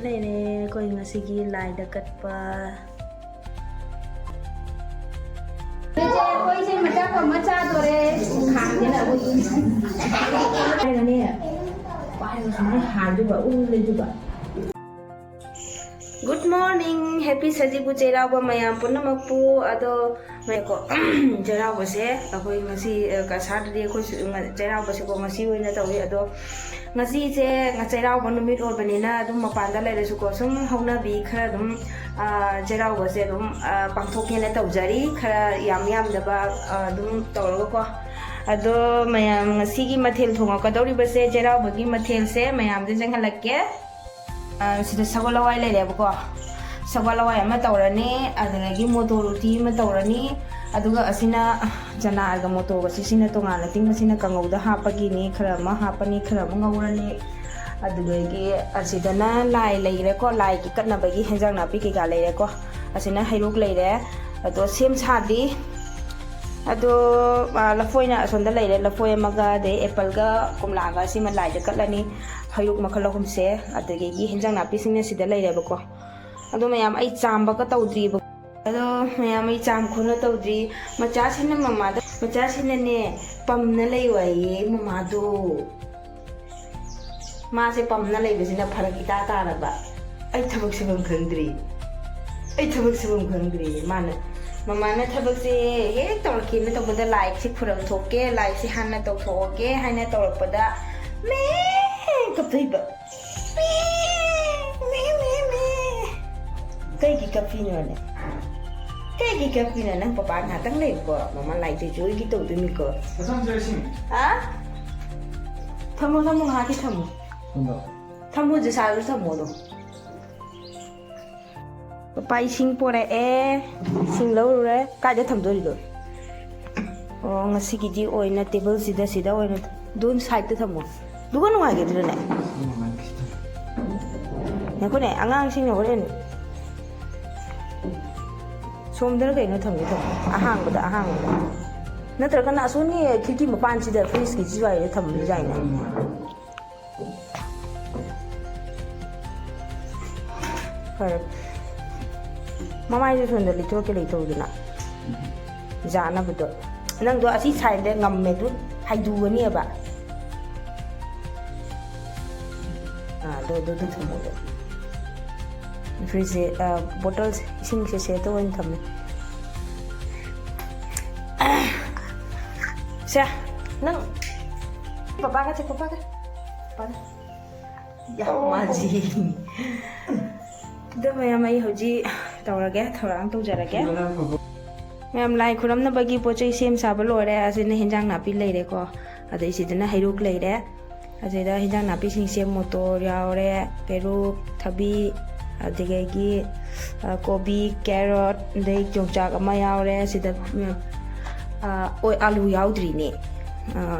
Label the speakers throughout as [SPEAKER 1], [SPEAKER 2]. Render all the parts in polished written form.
[SPEAKER 1] ꯂꯩꯔꯦ ꯑꯩꯈꯣꯏ ꯉꯁꯤꯒꯤ ꯂꯥꯏꯗ ꯀꯠꯄ
[SPEAKER 2] ꯑꯩꯈꯣꯏꯁꯦ ꯃꯆꯥ ꯃꯆꯥꯗꯣꯔꯦ ꯈꯥꯡꯗꯦꯅ ꯑꯩꯈꯣꯏꯅꯦ ꯄꯥꯏꯔꯒ ꯁꯨꯃꯥꯏꯅ ꯍꯥꯏꯗꯨꯕ ꯂꯩꯗꯨꯕ
[SPEAKER 1] Good morning, happy Sajibu Cherawa mayam punamapu ado mayko Cherawa se akoi ngasi Saturday akoi Cherawa se ko ngasi oina tawi ado ngasi se Cherawa numit orbanina adum mapanda lairesu ko sum haunabi khara dum Cherawa se dum pangthokena tawjari khara yam daba dum tawraga ko ado mayam ngasi gi mathel thongakadori base Cherawa gi mathel se mayam de janghalakke sida sagolawai lerebako sagolawai ama tawrani adagi motoruti ama tawrani aduga asina jana aga moto gasi sina tongana ting sina kangauda hapagi ni khara ma hapani khara ma ngawrani adugagi asidana lai leire ko lai ki katnabagi henjang napi ki ga leire ko asina hairuk leire ado sem sadi ado lafoina asonda leire lafoi amaga de apple ga komla ga sima lai de katlani hayuk makhalahum se adagi henjang napi singna sida lerebako ado mayam ai chamba ka tawdri ado mayam ai cham khuna tawdri macha sina mama da macha sina ne pamna leiwai mama do ma se pamna leibisina pharak ita taraba ai thabak sibam khangdri mana mama na thabak se he tawki na tawda like si phuram thoke like si hanna tawthoke haina tawrpada me kaptaiba Kaigi kapino ne Kaigi kapino nang papa ngatang le ko mama lai te joy gi to dumi ko
[SPEAKER 3] Kasam jersing.
[SPEAKER 1] ha thamo ha ki thamo je sa ru thamo do papa sing pore sing lo re ka je tham do ri do o ngasi gi di oina table sida oina dun side te thamo duga nu ha ge dir ne ne ko ne angang sing ne horen somdar kay no thamgi tham ahangda natraga na asuni khirki mapan sida freeze ki jiwai tham jai na par mamai ju sonda li to ke le to dina jana budo nang do asi side de ngam me du haidu ni ba do thamo do freeze bottles ising se to wan tham sa nang papa ka ya maji da mai hoji tawrage thorang tawjarage ma'am लाई खुरमना बगी पोचै same साब लोरे असिना हिंजांग नापी लेरे को अदै सिदना हैरुक लेरे अजेदा हिंजांग नापी सिंग सेम मोटर यावरे पेरुक थबी अदिगेगी कोबी कैरट दे जोंचाक अमा यावरे सिदा ओय आलू यावद्री ने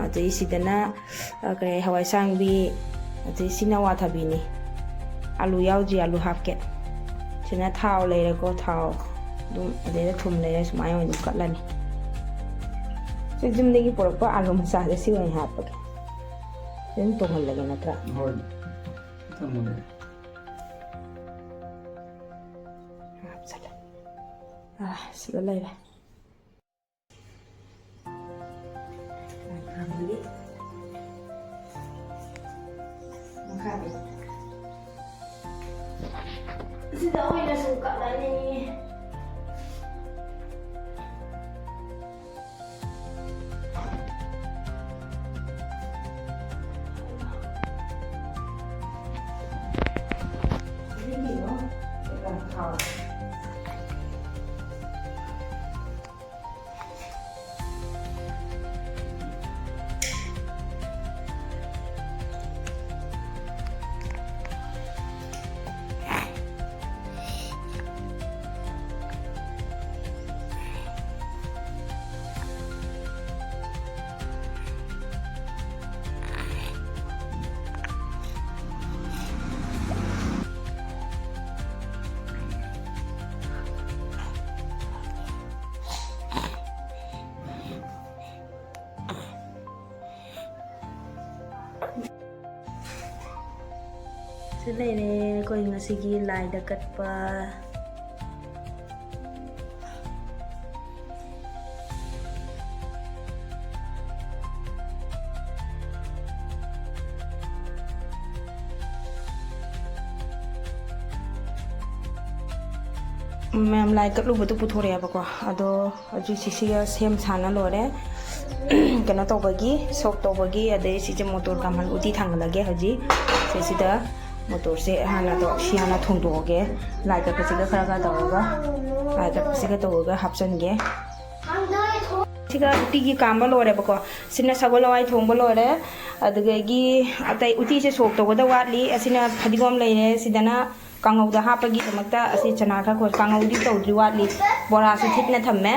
[SPEAKER 1] अदै सिदना करे हवाई सांगबी अदै सिना वाथाबी ने आलू यावद्री आलू हापके सिना थाव लेरे को थाव dum adeda thum leire sumai oi dum katlani se jimdegi porokpa alu masa de si oi hapage den tongal lage natra
[SPEAKER 3] Hoi. Tamune.
[SPEAKER 1] sila leire sida oi na sum katlani ꯂꯩꯔꯦ ꯑꯩꯈꯣꯏ ꯉꯁꯤꯒꯤ ꯂꯥꯏꯗ ꯀꯠꯄ ꯃꯌꯥꯝ ꯂꯥꯏ ꯀꯠꯂꯨꯕꯗꯨ ꯄꯨꯊꯣꯔꯛꯑꯦꯕꯀꯣ ꯑꯗꯣ ꯍꯧꯖꯤꯛꯁꯤꯒ ꯁꯦꯝ ꯁꯥꯅ ꯂꯣꯏꯔꯦ ꯀꯩꯅꯣ ꯇꯧꯕꯒꯤ ꯁꯣꯛ ꯇꯧꯕꯒꯤ ꯑꯗꯩ ꯁꯤꯁꯦ ꯃꯣꯇꯣꯔ ꯀꯥꯝꯍꯜ ꯎꯇꯤ ꯊꯥꯡꯒꯠꯂꯒꯦ ꯍꯧꯖꯤꯛ ꯁꯤꯁꯤꯗ ꯃꯣꯇꯣꯔꯁꯦ ꯍꯥꯟꯅ ꯊꯣꯡꯗꯣꯛꯑꯒꯦ ꯂꯥꯏ ꯀꯠꯄꯁꯤꯒ ꯈꯔ ꯇꯧꯔꯒ ꯂꯥꯏ ꯀꯠꯄꯁꯤꯒ ꯇꯧꯔꯒ ꯍꯥꯞꯆꯟꯒꯦ ꯁꯤꯒ ꯎꯇꯤꯒꯤ ꯀꯥꯝꯕ ꯂꯣꯏꯔꯦꯕꯀꯣ ꯁꯤꯅ ꯁꯒꯣꯜ ꯍꯋꯥꯏ ꯊꯣꯡꯕ ꯂꯣꯏꯔꯦ ꯑꯗꯨꯗꯒꯤ ꯑꯇꯩ ꯎꯇꯤꯁꯦ ꯁꯣꯛ ꯇꯧꯕꯗ ꯋꯥꯠꯂꯤ ꯑꯁꯤꯅ ꯐꯗꯤꯒꯣꯝ ꯂꯩꯔꯦ ꯁꯤꯗꯅ ꯀꯥꯡꯉꯧꯗ ꯍꯥꯞꯄꯒꯤꯗꯃꯛꯇ ꯑꯁꯤ ꯆꯅꯥ ꯈꯔ ꯀꯥꯡꯉꯧꯗꯤ ꯇꯧꯗ꯭ꯔꯤ ꯋꯥꯠꯂꯤ ꯕꯣꯔꯥꯁꯨ ꯊꯤꯠꯅ ꯊꯝꯃꯦ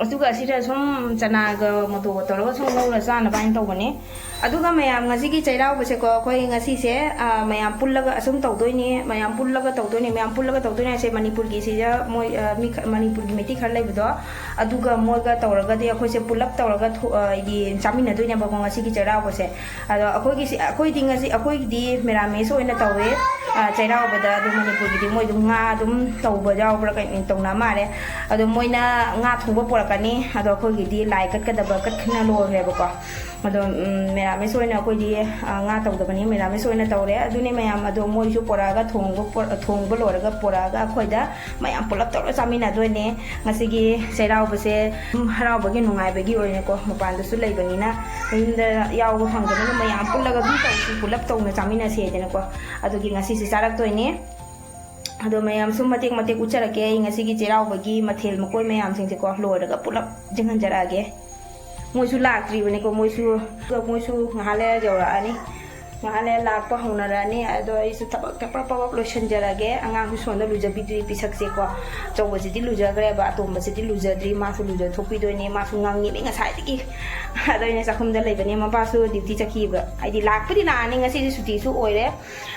[SPEAKER 1] ꯑꯗꯨꯒ ꯑꯁꯤꯗ ꯁꯨꯝ ꯆꯅꯥꯒ ꯃꯣꯇꯣꯔꯒ ꯇꯧꯔꯒ ꯁꯨꯝ ꯉꯧꯔ ꯆꯥꯅꯕ ꯍꯥꯏꯅ ꯇꯧꯕꯅꯦ ꯑꯗꯨꯒ ꯃꯌꯥꯝ ꯉꯁꯤꯒꯤ ꯆꯩꯔꯥꯎꯕꯁꯦꯀꯣ ꯑꯩꯈꯣꯏ ꯉꯁꯤꯁꯦ ꯃꯌꯥꯝ ꯄꯨꯜꯂꯒ ꯑꯁꯨꯝ ꯇꯧꯗꯣꯏꯅꯤ ꯃꯌꯥꯝ ꯄꯨꯜꯂꯒ ꯇꯧꯗꯣꯏꯅꯤ ꯍꯥꯏꯁꯦ ꯃꯅꯤꯄꯨꯔꯒꯤ ꯁꯤꯗ ꯃꯣꯏ ꯃꯅꯤꯄꯨꯔꯒꯤ ꯃꯩꯇꯩ ꯈꯔ ꯂꯩꯕꯗꯣ ꯑꯗꯨꯒ ꯃꯣꯏꯒ ꯇꯧꯔꯒꯗꯤ ꯑꯩꯈꯣꯏꯁꯦ ꯄꯨꯜꯂꯞ ꯇꯧꯔꯒ ꯆꯥꯃꯤꯟꯅꯗꯣꯏꯅꯦꯕꯀꯣ ꯉꯁꯤꯒꯤ ꯆꯩꯔꯥꯎꯕꯁꯦ ꯑꯗꯣ ꯑꯩꯈꯣꯏꯒꯤꯗꯤ ꯃꯦꯔꯥꯃꯦꯁ ꯑꯣꯏꯅ ꯇꯧꯋꯦ ꯆꯩꯔꯥꯎꯕꯗ ꯑꯗꯨꯝ ꯃꯅꯤꯄꯨꯔꯒꯤꯗꯤ ꯃꯣꯏ ꯑꯗꯨꯝ ꯉꯥ ꯑꯗꯨꯝ ꯇꯧꯕ ꯌꯥꯎꯕ꯭ꯔꯥ ꯀꯩꯅꯣ ꯇꯧꯅ ꯃꯥꯜꯂꯦ ꯑꯗꯣ ꯃꯣꯏꯅ ꯉꯥ ꯊꯣꯡꯕ ꯄꯣꯔꯛꯀꯅꯤ ꯑꯗꯣ ꯑꯩꯈꯣꯏꯒꯤꯗꯤ ꯂꯥꯏ ꯀꯠꯈꯅ ꯂꯣꯏꯔꯦꯕꯀꯣ ꯑꯗꯣ ꯃꯦꯔꯥꯃꯦꯁ ꯑꯣꯏꯅ ꯑꯩꯈꯣꯏꯗꯤ ꯉꯥ ꯇꯧꯗꯕꯅꯤ ꯃꯦꯔꯥꯃꯦꯁ ꯑꯣꯏꯅ ꯇꯧꯔꯦ ꯑꯗꯨꯅꯦ ꯃꯌꯥꯝ ꯑꯗꯣ ꯃꯣꯏꯁꯨ ꯄꯣꯔꯛꯑꯒ ꯊꯣꯡꯕ ꯂꯣꯏꯔꯒ ꯄꯣꯔꯛꯑꯒ ꯑꯩꯈꯣꯏꯗ ꯃꯌꯥꯝ ꯄꯨꯂꯞ ꯇꯧꯔꯒ ꯆꯥꯃꯤꯟꯅꯗꯣꯏꯅꯦ ꯉꯁꯤꯒꯤ ꯆꯩꯔꯥꯎꯕꯁꯦ ꯍꯔꯥꯎꯕꯒꯤ ꯅꯨꯡꯉꯥꯏꯕꯒꯤ ꯑꯣꯏꯅꯀꯣ ꯃꯄꯥꯟꯗꯁꯨ ꯂꯩꯕꯅꯤ나 ꯌꯨꯝꯗ ꯌꯥꯎꯕ ꯐꯪꯗꯕꯅꯤꯅ ꯃꯌꯥꯝ ꯄꯨꯜꯂꯒ ꯑꯗꯨꯝ ꯇꯧꯁꯤ ꯄꯨꯂꯞ ꯇꯧꯅ ꯆꯥꯃꯤꯟꯅꯁꯤ ꯍꯥꯏꯗꯅꯀꯣ ꯑꯗꯨꯒꯤ ꯉꯁꯤꯁꯦ ꯆꯥꯔꯛꯇꯣꯏꯅꯦ ꯑꯗꯣ ꯃꯌꯥꯝ ꯁꯨꯝ ꯃꯇꯦꯛ ꯎꯠꯆꯔꯛꯀꯦ ꯑꯩ ꯉꯁꯤꯒꯤ ꯆꯩꯔꯥꯎꯕꯒꯤ ꯃꯊꯦꯜ ꯃꯀꯣꯏ ꯃꯌꯥꯝꯁꯤꯡꯁꯦꯀꯣ ꯂꯣꯏꯔꯒ ꯄꯨꯂꯞ ꯌꯦꯡꯍꯟꯖꯔꯛꯑꯒꯦ ꯃꯣꯏꯁꯨ ꯂꯥꯛꯇ꯭ꯔꯤꯕꯅꯦꯀꯣ ꯃꯣꯏꯁꯨ ꯉꯥꯏꯍꯥꯛ ꯂꯩꯔ ꯌꯧꯔꯛꯑꯅꯤ ꯉꯥꯏꯍꯥꯛ ꯂꯩꯔ ꯂꯥꯛꯄ ꯍꯧꯅꯔꯛꯑꯅꯤ ꯑꯗꯣ ꯑꯩꯁꯨ ꯊꯕꯛ ꯄꯞ ꯂꯣꯏꯁꯤꯟꯖꯔꯒꯦ ꯑꯉꯥꯡꯁꯨ ꯁꯣꯟꯗ ꯂꯨꯖꯕꯤꯗ꯭ꯔꯤ ꯄꯤꯁꯛꯁꯦꯀꯣ ꯑꯆꯧꯕꯁꯤꯗꯤ ꯂꯨꯖꯈ꯭ꯔꯦꯕ ꯑꯇꯣꯝꯕꯁꯤꯗꯤ ꯂꯨꯖꯗ꯭ꯔꯤ ꯃꯥꯁꯨ ꯂꯨꯖꯊꯣꯛꯄꯤꯗꯣꯏꯅꯦ ꯃꯥꯁꯨ ꯉꯥꯡꯉꯤꯕ ꯉꯁꯥꯏꯗꯒꯤ ꯑꯗꯣ ꯑꯩꯅ ꯆꯥꯛꯈꯨꯝꯗ ꯂꯩꯕꯅꯦ ꯃꯄꯥꯁꯨ ꯗ꯭ꯌꯨꯇꯤ ꯆꯠꯈꯤꯕ ꯍꯥꯏꯗꯤ ꯂꯥꯛꯄꯨꯗꯤ ꯂꯥꯛꯑꯅꯤ ꯉꯁꯤꯗꯤ ꯁꯨꯇꯤꯁꯨ ꯑꯣꯏꯔꯦ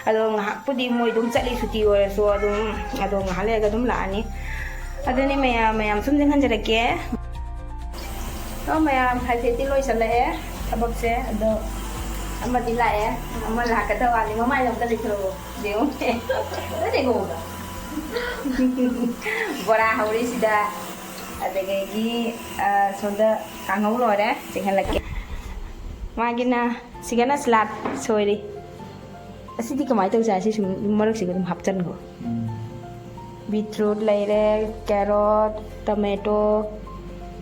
[SPEAKER 1] ꯑꯗꯣ ꯉꯥꯏꯍꯥꯛꯄꯨꯗꯤ ꯃꯣꯏ ꯑꯗꯨꯝ ꯆꯠꯂꯤ ꯁꯨꯇꯤ ꯑꯣꯏꯔꯁꯨ ꯑꯗꯣ ꯉꯥꯏꯍꯥꯛ ꯂꯩꯔꯒ ꯑꯗꯨꯝ ꯂꯥꯛꯑꯅꯤ ꯑꯗꯨꯅꯤ ꯃꯌꯥꯝ ꯁꯨꯝ ꯌꯦꯡꯍꯟꯖꯔꯛꯀꯦ ꯃꯌꯥꯝ ꯍꯥꯏꯐꯦꯠꯇꯤ ꯂꯣꯏꯁꯜꯂꯛꯑꯦ ꯊꯕꯛꯁꯦ ꯑꯗꯣ ꯑꯃꯗꯤ ꯂꯥꯛꯑꯦ ꯑꯃ ꯂꯥꯛꯀꯗꯕ ꯋꯥꯠꯂꯤ ꯃꯃꯥꯏ ꯂꯧꯗ ꯂꯩꯊꯣꯔꯛꯑꯣ ꯌꯦꯡꯉꯣ ꯕꯣꯔꯥ ꯍꯧꯔꯤ ꯁꯤꯗ ꯑꯗꯒꯤ ꯁꯣꯝꯗ ꯀꯥꯡꯍꯧ ꯂꯣꯏꯔꯦ ꯆꯦꯡꯍꯜꯂꯛꯀꯦ ꯃꯥꯒꯤꯅ ꯁꯤꯒꯅ ꯁꯂꯥꯠ ꯁꯣꯏꯔꯤ ꯑꯁꯤꯗꯤ ꯀꯃꯥꯏꯅ ꯇꯧꯖꯥꯠ ꯁꯤ ꯁꯨꯝ ꯃꯔꯛꯁꯤꯒ ꯑꯗꯨꯝ ꯍꯥꯞꯆꯟꯈꯣ ꯕꯤꯇ꯭ꯔꯨꯠ ꯂꯩꯔꯦ ꯀꯦꯔꯣꯠ ꯇꯣꯃꯦꯇꯣ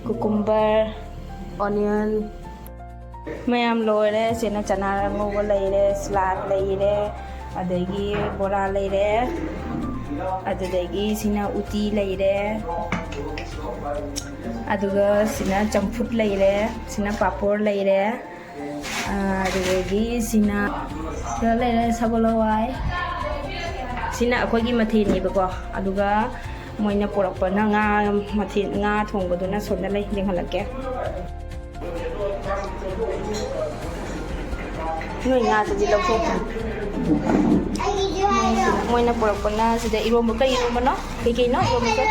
[SPEAKER 1] ꯀꯨꯀꯨꯝꯕꯔ ꯑꯣꯅꯤꯌꯟ ꯃꯌꯥꯝ ꯂꯣꯏꯔꯦ ꯁꯤꯅ ꯆꯅꯥ ꯑꯉꯧꯕ ꯂꯩꯔꯦ ꯁꯂꯥꯠ ꯂꯩꯔꯦ ꯑꯗꯒꯤ ꯕꯣꯔꯥ ꯂꯩꯔꯦ ꯑꯗꯨꯗꯒꯤ ꯁꯤꯅ ꯎꯇꯤ ꯂꯩꯔꯦ ꯑꯗꯨꯒ ꯁꯤꯅ ꯆꯝꯐꯨꯠ ꯂꯩꯔꯦ ꯁꯤꯅ ꯄꯥꯄꯣꯔ ꯂꯩꯔꯦ ꯑꯗꯨꯗꯒꯤ ꯁꯤꯅ ꯂꯩꯔꯦ ꯁꯒꯣꯜ ꯍꯋꯥꯏ ꯁꯤꯅ ꯑꯩꯈꯣꯏꯒꯤ ꯃꯊꯦꯜꯅꯦꯕꯀꯣ ꯑꯗꯨꯒ ꯃꯣꯏꯅ ꯄꯣꯔꯛꯄꯅ ꯉꯥ ꯊꯣꯡꯕꯗꯨꯅ ꯁꯣꯝꯗ ꯂꯩ ꯌꯦꯡꯍꯜꯂꯛꯀꯦ ꯅꯣꯏ ꯉꯥꯗꯨꯗꯤ ꯂꯧꯊꯣꯛꯈ꯭ꯔꯦ ꯃꯣꯏꯅ ꯄꯨꯔꯛꯄꯅ ꯁꯤꯗ ꯏꯔꯣꯝꯕ ꯀꯩ ꯏꯔꯣꯝꯕꯅꯣ ꯀꯩꯅꯣ ꯏꯔꯣꯝꯕꯁꯦ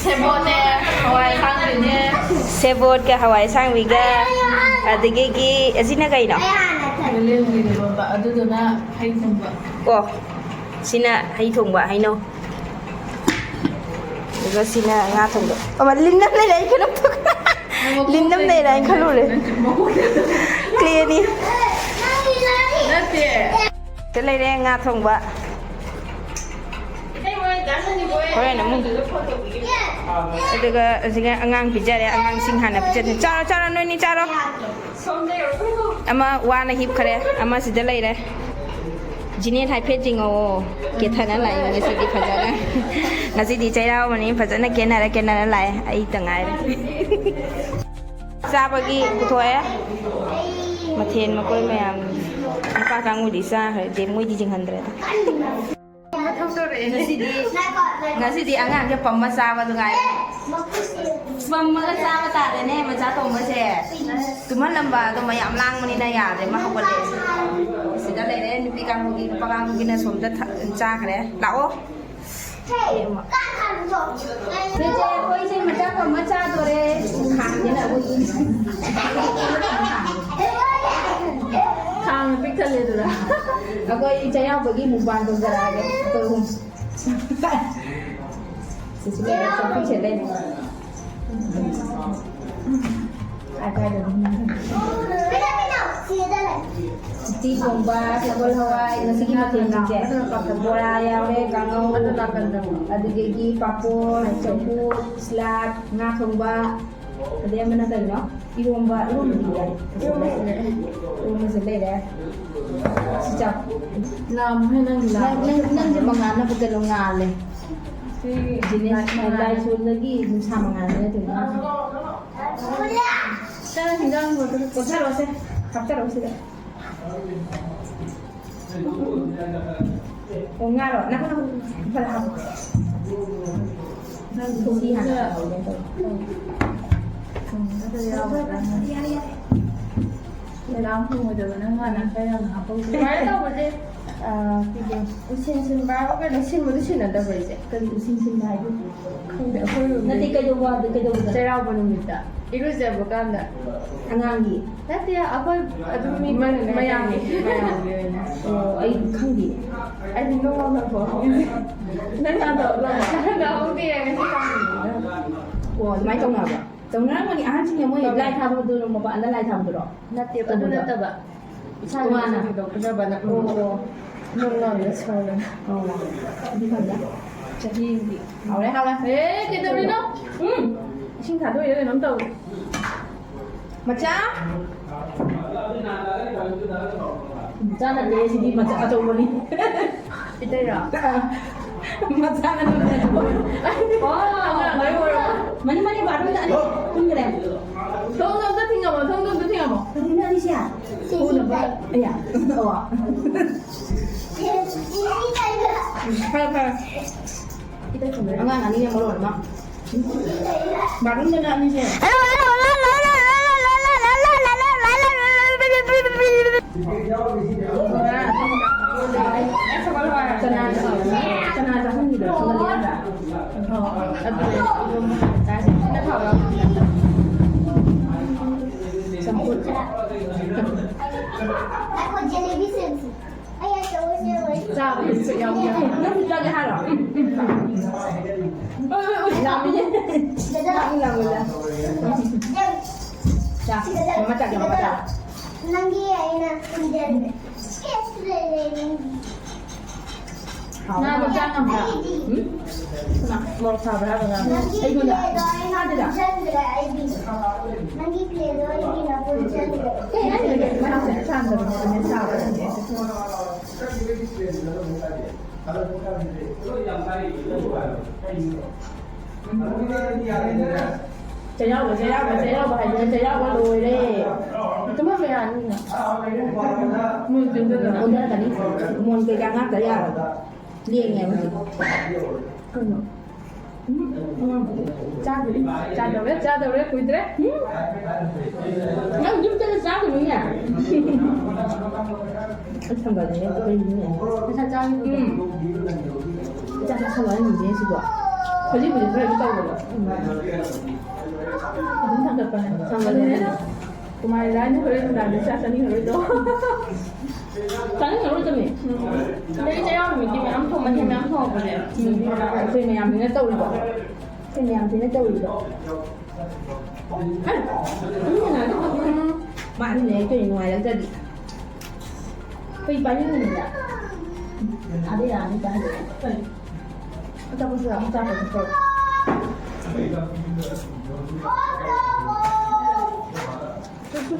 [SPEAKER 2] ꯁꯦꯕꯣꯠꯅꯦ ꯍꯋꯥꯏ ꯑꯁꯥꯡꯕꯤꯅꯦ
[SPEAKER 1] ꯁꯦꯕꯣꯠꯀ ꯍꯋꯥꯏ ꯑꯁꯥꯡꯕꯤꯒ ꯑꯗꯒꯤ ꯑꯁꯤꯅ ꯀꯩꯅꯣ
[SPEAKER 2] ꯂꯦꯝꯕꯤꯔꯕ ꯑꯗꯨꯗꯨꯅ ꯍꯩ ꯊꯨꯝꯕ
[SPEAKER 1] ꯑꯣ ꯁꯤꯅ ꯍꯩ ꯊꯣꯡꯕ ꯍꯩꯅꯧ ꯑꯗꯨꯒ ꯁꯤꯅ ꯉꯥ ꯊꯣꯡꯕ ꯂꯤꯟꯅꯝ ꯂꯩꯔꯦ ꯑꯩ ꯀꯩꯅꯣ ꯂꯤꯟꯅꯝ ꯂꯩꯔꯦ ꯑꯩ ꯈꯜꯂꯨꯔꯦ ꯀ꯭ꯂꯦꯅꯤ ꯅꯠꯇꯦ ꯂꯩꯔꯦ ꯉꯥ ꯊꯣꯡꯕ ꯍꯣꯔꯦꯟ ꯑꯃꯨꯛ ꯑꯗꯨꯒ ꯑꯁꯤꯒ ꯑꯉꯥꯡ ꯄꯤꯖꯔꯦ ꯑꯉꯥꯡꯁꯤꯡ ꯍꯥꯟꯅ ꯄꯤꯖꯔꯦ ꯆꯥꯔꯣ ꯅꯣꯏꯅꯤ ꯆꯥꯔꯣ ꯑꯃ ꯋꯥꯅ ꯍꯤꯞꯈ꯭ꯔꯦ ꯑꯃ ꯁꯤꯗ ꯂꯩꯔꯦ ꯖꯤꯅꯦꯠ ꯍꯥꯏꯐꯦꯠ ꯌꯦꯡꯉꯛꯑꯣ ꯀꯦꯊꯅ ꯂꯥꯛꯑꯦ ꯉꯁꯤꯗꯤ ꯐꯖꯅ ꯉꯁꯤꯗꯤ ꯆꯩꯔꯥꯎꯕꯅꯤ ꯐꯖꯅ ꯀꯦꯅꯔ ꯂꯥꯛꯑꯦ ꯑꯩꯇ ꯉꯥꯏꯔꯦ ꯆꯥꯕꯒꯤ ꯄꯨꯊꯣꯛꯑꯦ ꯃꯊꯦꯜ ꯃꯀꯣꯏ ꯃꯌꯥꯝ ꯅꯨꯄꯥ ꯀꯥꯡꯕꯨꯗꯤ ꯆꯥꯈ꯭ꯔꯦ ꯃꯣꯏꯗꯤ ꯌꯦꯡꯍꯟꯗ꯭ꯔꯦꯗ ꯉꯁꯤꯗꯤ ꯑꯉꯥꯡꯁꯦ ꯄꯝꯃ ꯆꯥꯕꯗꯨ ꯉꯥꯏꯔꯦ ꯄꯝꯃꯒ ꯆꯥꯕ ꯇꯥꯔꯦꯅꯦ ꯃꯆꯥ ꯇꯣꯡꯕꯁꯦ ꯇꯨꯝꯍꯜꯂꯝꯕ ꯑꯗꯣ ꯃꯌꯥꯝ ꯂꯥꯡꯕꯅꯤꯅ ꯌꯥꯗ꯭ꯔꯦ ꯃꯥ ꯍꯧꯒꯠꯂꯦ ꯁꯤꯗ ꯂꯩꯔꯦ ꯅꯨꯄꯥ ꯀꯥꯡꯕꯨꯒꯤ나 ꯁꯣꯝꯗ ꯆꯥꯈ꯭ꯔꯦ ꯂꯥꯛꯑꯣ ꯑꯩꯈꯣꯏꯁꯦ ꯃꯆꯥ ꯄꯝꯃ ꯆꯥꯗꯣꯔꯦ ꯈꯥꯡꯁꯤꯅ
[SPEAKER 2] ꯈꯥꯡꯅ ꯄꯤꯛ ꯊꯜꯂꯦ ꯑꯗꯨꯗ ꯑꯩꯈꯣꯏ ꯆꯩꯔꯥꯎꯕꯒꯤ ꯃꯨꯛꯕꯥꯡ ꯇꯧꯖꯔꯛꯑꯒꯦ ꯑꯩꯈꯣꯏ ꯑꯍꯨꯝ ꯁꯤꯁꯤꯒ ꯆꯝꯐꯨꯠ ꯁꯦꯠꯂꯦ ꯎꯇꯤ ꯊꯣꯡꯕ ꯁꯒꯣꯜ ꯍꯋꯥꯏ ꯉꯁꯤꯒꯤ ꯃꯊꯦꯜꯁꯤꯡꯁꯦ ꯕꯣꯔꯥ ꯌꯥꯎꯔꯦ ꯀꯥꯡꯉꯧ ꯑꯗꯨꯗꯒꯤ ꯄꯥꯐꯣꯔ ꯆꯝꯐꯨꯠ ꯁꯂꯥꯗ ꯉꯥ ꯊꯣꯡꯕ ꯑꯗꯩ ꯑꯃꯅ ꯀꯩꯅꯣ ꯏꯔꯣꯝꯕꯗꯤ ꯌꯥꯏ ꯏꯔꯣꯝꯕꯁꯦ ꯂꯩꯔꯦ ꯁꯤ ꯆꯥꯎ ꯅꯪꯁꯦ ꯃꯉꯥꯟꯅꯕ ꯀꯩꯅꯣ ꯉꯥꯜꯂꯦ ꯂꯥꯏꯁꯣꯟꯗꯒꯤ ꯅꯨꯡꯁꯥ ꯃꯉꯥꯟꯅ ꯅꯠꯇꯣꯏꯅꯦ ꯄꯣꯊꯥꯔꯣꯁꯦ ꯍꯥꯞꯆꯔꯣ ꯁꯤꯗ ꯑꯣ ꯉꯥꯔꯣ ꯅꯪ ꯈꯔ ꯍꯥꯞꯄꯣ ꯁꯤ ꯍꯥꯟꯅ
[SPEAKER 4] ꯂꯥꯡ ꯊꯣꯡꯉꯣꯏꯗꯕꯅ ꯉꯥꯟꯅ ꯈꯔ ꯌꯥꯝꯅ ꯍꯥꯞꯄꯧ ꯁꯨꯃꯥꯏꯅ ꯇꯧꯕꯁꯦ ꯎꯁꯤꯟ ꯁꯤꯟꯕ ꯍꯥꯏꯕ ꯀꯩꯅꯣ ꯁꯤꯟꯕꯗꯤ ꯁꯤꯟꯅꯗꯕ ꯑꯩꯁꯦ
[SPEAKER 2] ꯀꯔꯤ ꯎꯁꯤꯟ ꯁꯤꯟꯕ ꯍꯥꯏꯗꯤ
[SPEAKER 4] ꯈꯪꯗꯦ ꯑꯩꯈꯣꯏ
[SPEAKER 2] ꯅꯠꯇꯦ ꯀꯩꯗꯧꯕꯗ
[SPEAKER 4] ꯆꯩꯔꯥꯎꯕ ꯅꯨꯃꯤꯠꯇ ꯏꯔꯨꯖꯕ ꯀꯥꯟꯗ
[SPEAKER 2] ꯑꯉꯥꯡꯒꯤ
[SPEAKER 4] ꯅꯠꯇꯦ ꯑꯩꯈꯣꯏ ꯑꯗꯨꯝ ꯃꯤ ꯃꯌꯥꯝꯒꯤ ꯑꯣꯏꯅ
[SPEAKER 2] ꯑꯣ ꯑꯩ ꯈꯪꯗꯦ
[SPEAKER 4] ꯑꯩꯗꯤ ꯅꯣꯡꯃ ꯅꯪ ꯑꯃꯨꯛ ꯌꯦꯡꯉꯁꯤ
[SPEAKER 2] ꯑꯣ ꯑꯗꯨꯃꯥꯏꯅ ꯇꯧꯅꯕ꯭ꯔꯥ ꯇꯧꯅꯔꯝꯒꯅꯤ ꯑꯍꯟꯁꯤꯡꯅ ꯃꯣꯏ ꯂꯥꯏ ꯊꯥꯕꯗꯨ ꯃꯄꯥꯟꯗ ꯂꯥꯏ ꯊꯥꯕꯗꯨꯔꯣ
[SPEAKER 4] ꯅꯠꯇꯦꯕ ꯑꯗꯨ ꯅꯠꯇꯕ ꯏꯁꯥꯅ ꯊꯣꯛꯖꯕꯅ ꯅꯣꯡꯃꯗ ꯁꯣꯜꯂꯦ
[SPEAKER 2] ꯑꯗꯨ ꯈꯪꯗꯦ
[SPEAKER 4] ꯆꯍꯤꯒꯤ
[SPEAKER 2] ꯍꯥꯎꯔꯦ
[SPEAKER 4] ꯀꯩꯗꯧꯔꯤꯅꯣ ꯏꯁꯤꯡ ꯊꯥꯗꯣꯛꯏꯔ ꯀꯩꯅꯣꯝ ꯇꯧꯋꯦ
[SPEAKER 2] ꯃꯆꯥ ꯃꯆꯥ ꯅꯠꯇꯦ ꯁꯤꯗꯤ ꯃꯆꯥ ꯑꯆꯧꯕꯅꯤ
[SPEAKER 4] ꯏꯇꯩꯔꯣ
[SPEAKER 2] ꯃꯆꯥ ꯅꯠꯇꯦ
[SPEAKER 4] ꯑꯉꯥꯡꯈꯩ ꯑꯣꯏꯔꯣ
[SPEAKER 2] ꯃꯅꯤ ꯕꯥꯠꯔꯨꯝꯗ ꯑꯅꯤ ꯄꯨꯟꯈ꯭ꯔꯦ
[SPEAKER 4] ꯊꯣꯡꯗꯣ ꯑꯝꯇ ꯊꯤꯡꯉꯝꯃꯣ
[SPEAKER 2] ꯀꯔꯤꯅꯣ ꯑꯅꯤꯁꯦ ꯎꯅꯕ ꯑꯌꯥ ꯑꯣ ꯐꯔꯦ
[SPEAKER 4] 이따 좀
[SPEAKER 2] ꯑꯉꯥꯡ ꯑꯅꯤꯅ ꯃꯔꯣꯟ ꯑꯃ ꯕꯥꯠꯔꯨꯝꯗꯅ ꯑꯅꯤꯁꯦ ꯆꯅꯥ ꯆꯥꯍꯟꯕꯤꯗꯣ ꯊꯣꯡꯍꯜꯂꯦ ꯆꯝꯐꯨꯠ
[SPEAKER 5] Aku jalebi sensi. Ayah tahu
[SPEAKER 2] ꯅꯪꯁꯨ ꯆꯥꯒꯦ ꯍꯥꯏꯔꯣ ꯂꯥꯝꯃꯤꯅꯦ ꯂꯥꯝꯃꯤꯗ ꯆꯥ ꯃꯃꯥ ꯆꯥꯒꯦ ꯃꯃꯥ ꯆꯥ
[SPEAKER 5] Nanti ayah kemudian
[SPEAKER 4] 나도 짱한다. 뭐 밥을 하거나.
[SPEAKER 5] Nanti
[SPEAKER 2] 이거다.
[SPEAKER 5] ayah Nanti ayah
[SPEAKER 2] ꯆꯩꯔꯥꯎꯕ ꯍꯥꯏꯗꯅ ꯆꯩꯔꯥꯎꯕ ꯂꯣꯏꯔꯦ
[SPEAKER 4] ꯀꯃꯥꯏ ꯃꯌꯥꯝꯅꯤꯅ
[SPEAKER 2] ꯑꯣꯟꯊꯔꯛꯀꯅꯤ ꯃꯣꯟ ꯀꯩꯀꯥ ꯉꯥꯛꯇ ꯌꯥꯔꯣꯏ ꯂꯦꯡꯉꯦ ꯍꯧꯖꯤꯛ
[SPEAKER 4] 그no. 짜더래 보이더래?
[SPEAKER 2] ꯅꯪ ꯌꯨꯝ ꯆꯠꯂ ꯆꯥꯒꯅꯨꯅꯦ ꯊꯪꯒꯠꯂꯦ ꯀꯩꯅꯣꯅꯦ
[SPEAKER 4] 회사 짱이.
[SPEAKER 2] ꯆꯥꯛ ꯊꯪꯒꯠꯍꯟꯅꯤꯡꯗꯦ ꯁꯤꯕꯣ ꯍꯧꯖꯤꯛꯄꯨꯗꯤ ꯈꯔꯗꯤ ꯇꯧꯕꯗꯣ
[SPEAKER 4] 무슨 상관없네.
[SPEAKER 2] 상관없네.
[SPEAKER 4] 그만 라인 흐르는 날에 짜서니 흐르죠.
[SPEAKER 2] ꯆꯥꯅꯤꯡꯉꯔꯣꯏꯗꯃꯤ
[SPEAKER 4] 근데 이제 양 느낌이 암통만 해면 암통하고 그래요.
[SPEAKER 2] ꯑꯩꯈꯣꯏ ꯃꯌꯥꯝꯁꯤꯅ ꯇꯧꯔꯤꯗꯣ ꯑꯩꯈꯣ이 ꯃꯌꯥꯝꯁꯤꯅ ꯇꯧꯔꯤꯗꯣ ꯃꯥꯅꯤꯅꯦ ꯑꯩꯈꯣꯏ ꯅꯨꯡꯉꯥꯏꯔꯛꯇ꯭ꯔꯗꯤ ꯑꯩꯈꯣꯏ ꯄꯥꯏꯅꯤꯡꯉꯤꯅꯤꯗ ꯑꯗ ꯌꯥꯅꯤ ꯆꯥꯍꯜꯂꯦ
[SPEAKER 4] 어쩌고서 어쩌고서.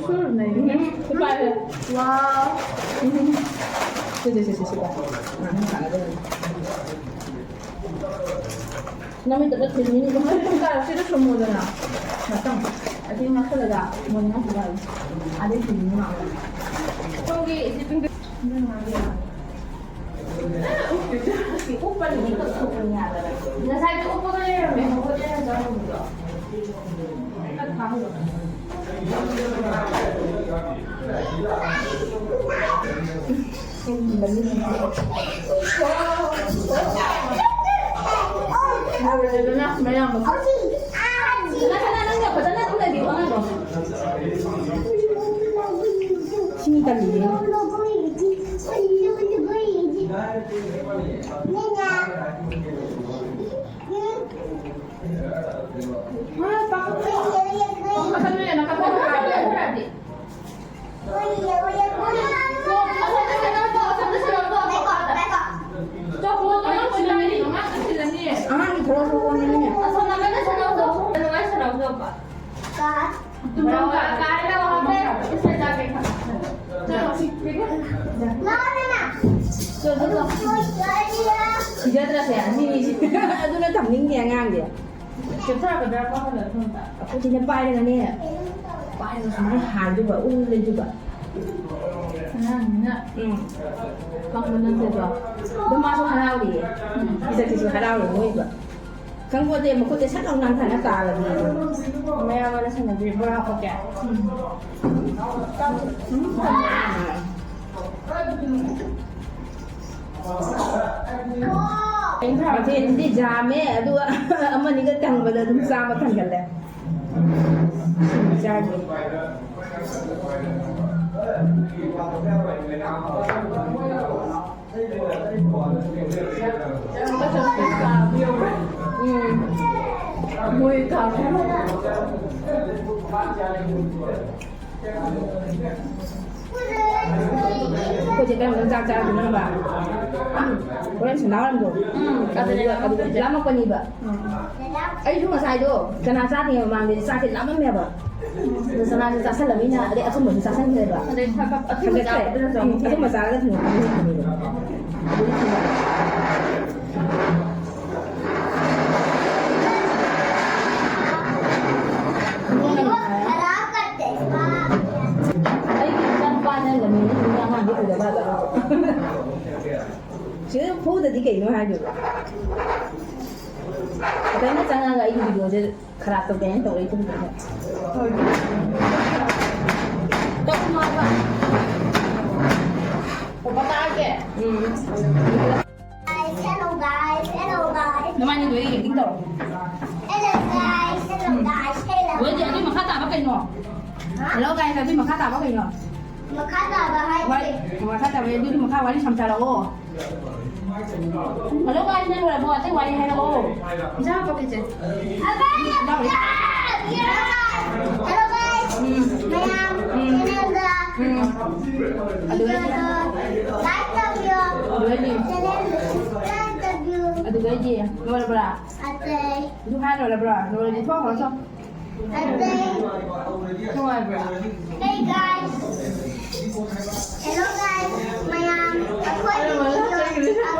[SPEAKER 4] 술 네.
[SPEAKER 2] 빨리
[SPEAKER 4] 와.
[SPEAKER 2] 남이 또 들리니 좀
[SPEAKER 4] 손가락 찌르쳐 모잖아. 맞다. 아직 막 흘러가. 뭐냐 그거. 아직 들리는 거. 저기 지금
[SPEAKER 2] 오빠는 이거 소금이야.
[SPEAKER 4] 나 살짝 옷보다는 매운 거 찌르는 줄 알았는데. 다 흘러. 그러나 매운 거.
[SPEAKER 2] 힘이 딸리네. 박하선이야 나 카톡 가야 돼. 아 이거 돌아서 오면은 지자들한테 안 힘이지. 누나 담는 게 아니야. aku chỉ nhắm bay đây nè bay nó xuống hài juga lên juga không mình nên được nó masuk halal đi bisa disebut halal rồi juga kan gua dia mau kita sát ông năng thành nó tà là gì mẹ nó sẽ làm gì bữa không kẹt Thì đi già mẹ đua mà những cái thằng bây giờ đúng sao mà thằng gần đây già gì mùi cà phê cô chỉ cần mình ra thì nó bảo cô em sẽ nói làm rồi lắm mà con gì vậy ấy chúng mà sai đâu cái nào sai thì mà mình sai thì lắm lắm mẹ vậy rồi sau này sai là mình là để không mình sai sai thế vậy thằng cái không mà sai cái thằng mình chứ phố thì cái nó hay được cái nó chẳng là cái video chứ khá tốt cái tôi ấy cũng được tôi không nói mà có bắt tay kìa
[SPEAKER 5] Hello guys.
[SPEAKER 2] nó mang như thế tiếng đầu
[SPEAKER 5] Hello guys.
[SPEAKER 2] với chị đi mà khát tà bắt cây nọ hello guys là đi mà khát tà bắt cây nọ
[SPEAKER 5] Makata bahaya.
[SPEAKER 2] mà khát tà về đi mà khát vào đi sắm trà đâu hello guys nên là bọn tôi quay hello ra có cái gì
[SPEAKER 5] Hello guys. Mayam.
[SPEAKER 2] aduh gaji nomor berapa itu kan nomor berapa nomor di bawah kosong nomor berapa
[SPEAKER 5] Hey guys. Hello guys. Mayam. Aku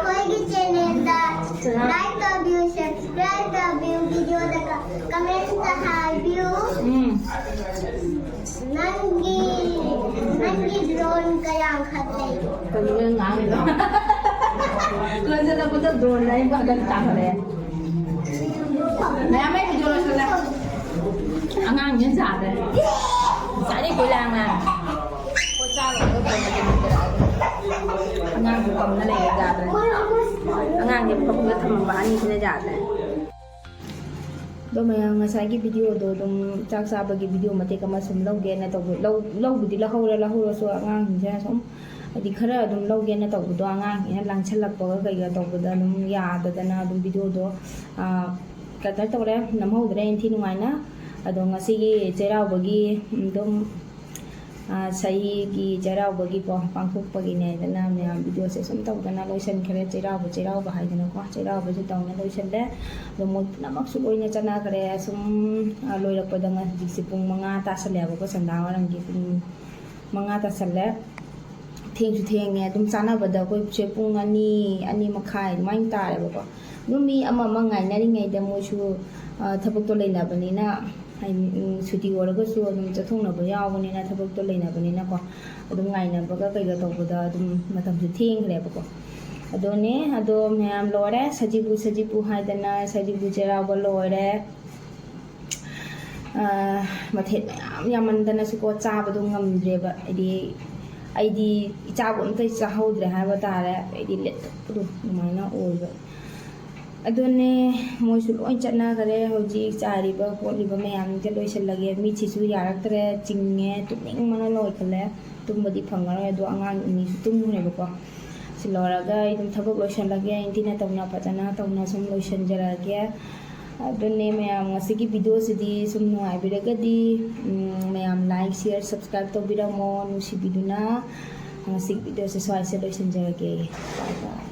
[SPEAKER 5] lagi channel da. Like the view, subscribe the view, video da comment the view. Nangi drone kayang khatlay.
[SPEAKER 2] Kemudian ngang itu. Kalau saya dapat drone lain kok agak tak boleh. Nah, mấy video là sao? Anh ăn những啥đấy? Sao đi cuối làng nè? Cô sao rồi? Anh ăn cũng cầm nó này giả đấy. Anh ăn thì không biết thầm bán như thế này giả đấy. Doon may ngasagi video do dong chaksa bagi video mati kama sum lawge na to law budi la hawra so angang hinja som adi khara dum lawge na to do angang ina lang chalak pa ga ga to da dum ya da na dum video do ka ta to re nam ho dre in thi ngai na ado ngasi gi cherau bagi dum sai gi cherau bagi po pangthuk pagi ne da na me video se sum to da na loisan khare cherau ba hai da na ko cherau ba ju to na loisan de dum mo na mak su loi na chana khare sum loi rak pa da nga ji si pung manga ta sa le ba ko sanda warang gi pung manga ta sa le theng su theng ne dum chana ba da ko che pung ani makhai mai ta le ba ko dum mi ama mangai na ri ngai da mo su thapuk to leina ba ni na suti oraga su dum chathong na ba yaw ni na thapuk to leina ba ni na ko dum ngai na ba ga kai ga to ba da dum matam su theng le ba ko adone ado myam lore sajibu haidana sajibu jera ba lore mathet myam yamandana su ko cha ba dum ngam dre ba aidi cha bo amtai cha haudre ha ba tare aidi let du mai na oi ba adone moi su loi chana kare hoji chari ba poli ba myam je loi sel lage mi chi su yarak tre chinge tuning mana loi khale tum badi phangara do angang ni su tum ne ba ko silora ga idum thabuk lotion lage intina tawna patana tawna sum lotion jara ge ꯑꯗꯨꯅꯦ ꯃꯌꯥꯝ ꯉꯁꯤꯒꯤ ꯚꯤꯗꯤꯑꯣꯁꯤꯗꯤ ꯁꯨꯝ ꯅꯨꯡꯉꯥꯏꯕꯤꯔꯒꯗꯤ ꯃꯌꯥꯝ like ꯁꯤꯌꯔ subscribe ꯇꯧꯕꯤꯔꯝꯃꯣ ꯅꯨꯡꯁꯤꯕꯤꯗꯨꯅ ꯉꯁꯤꯒꯤ ꯚꯤꯗꯤꯑꯣꯁꯦ ꯁ꯭ꯋꯥꯏꯁꯤꯗ ꯂꯣꯏꯁꯤꯟꯖꯔꯒꯦ ꯕꯥꯏ ꯕꯥꯏ